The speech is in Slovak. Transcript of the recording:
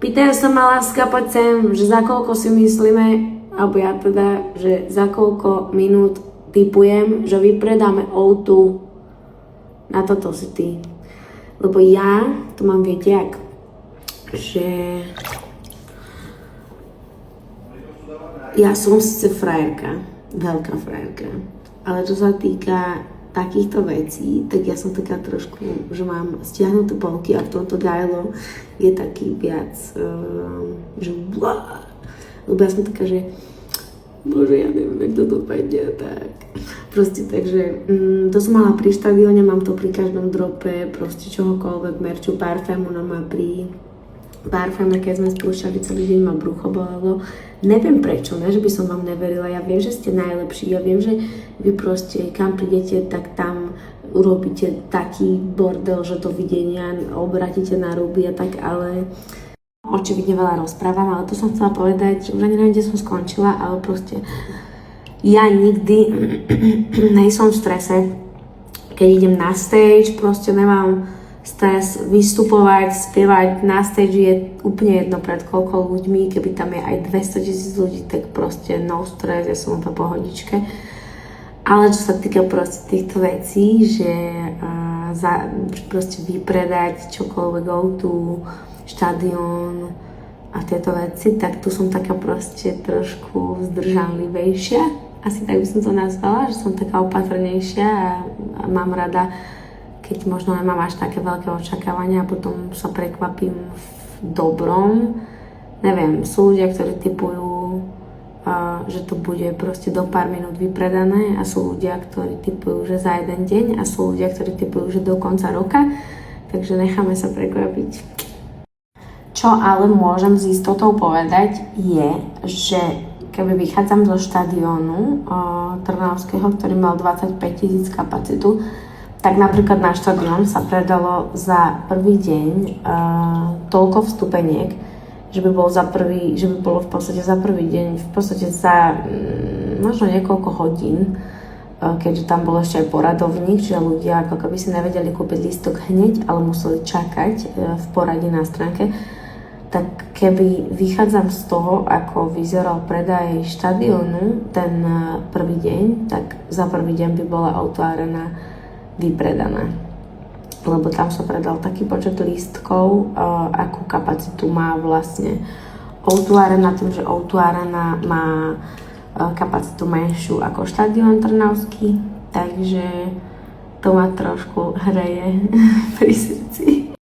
Pýtajú sa ma, láska, poď sem, že za koľko si myslíme, alebo ja teda, že za koľko minút typujem, že vypredáme O2. Na toto si ty. Lebo ja, to mám viete jak, že ja som síce frajerka, veľká frajerka, ale čo sa týka takýchto vecí, tak ja som taká trošku, že mám stiahnuté polky a v tomto Gajlo je taký viac, že blá. Lebo ja som taká, že bože, ja neviem, jak to dopadne, tak. Proste, takže to som mala pri štadióne, mám to pri každom drope, proste čohokoľvek, merču, parfému, no má pri parféme, keď sme spúšťali celý deň, ma brucho bolelo. Neviem prečo, ne, že by som vám neverila, ja viem, že ste najlepší, ja viem, že vy proste, kam prídete, tak tam urobíte taký bordel, že to videnia obratíte na ruby a tak, ale očividne veľa rozprávam, ale to som chcela povedať, už ani neviem, kde som skončila, ale proste ja nikdy nejsom v strese, keď idem na stage, proste nemám stres vystupovať, spievať na stage, je úplne jedno pred koľko ľuďmi, keby tam je aj 200 000 ľudí, tak proste no stres, ja som na pohodičke. Ale čo sa týka proste týchto vecí, že proste vypredať čokoľvek O2, štadión a tieto veci, tak tu som taká proste trošku zdržanlivejšia. Asi tak by som to nazvala, že som taká opatrnejšia a mám rada, keď možno nemám až také veľké očakávania a potom sa prekvapím v dobrom. Neviem, sú ľudia, ktorí typujú, že to bude proste do pár minút vypredané a sú ľudia, ktorí typujú, že za jeden deň a sú ľudia, ktorí typujú, že do konca roka. Takže necháme sa prekvapiť. Čo ale môžem s istotou povedať je, že keby vychádzam zo štadiónu Trnavského, ktorý mal 25 000 kapacitu, tak napríklad na štadión sa predalo za prvý deň toľko vstupeniek, že by bolo v podstate za prvý deň, v podstate za možno niekoľko hodín, keďže tam bol ešte aj poradovník, čiže ľudia ako keby si nevedeli kúpiť lístok hneď, ale museli čakať v poradí na stránke. Tak keby vychádzam z toho, ako vyzeral predaj štadiónu ten prvý deň, tak za prvý deň by bola O2 Arena vypredaná. Lebo tam sa predal taký počet lístkov, akú kapacitu má vlastne O2 Arena, tým, že O2 Arena má kapacitu menšiu ako štadión Trnavský, takže to ma trošku hreje pri srdci.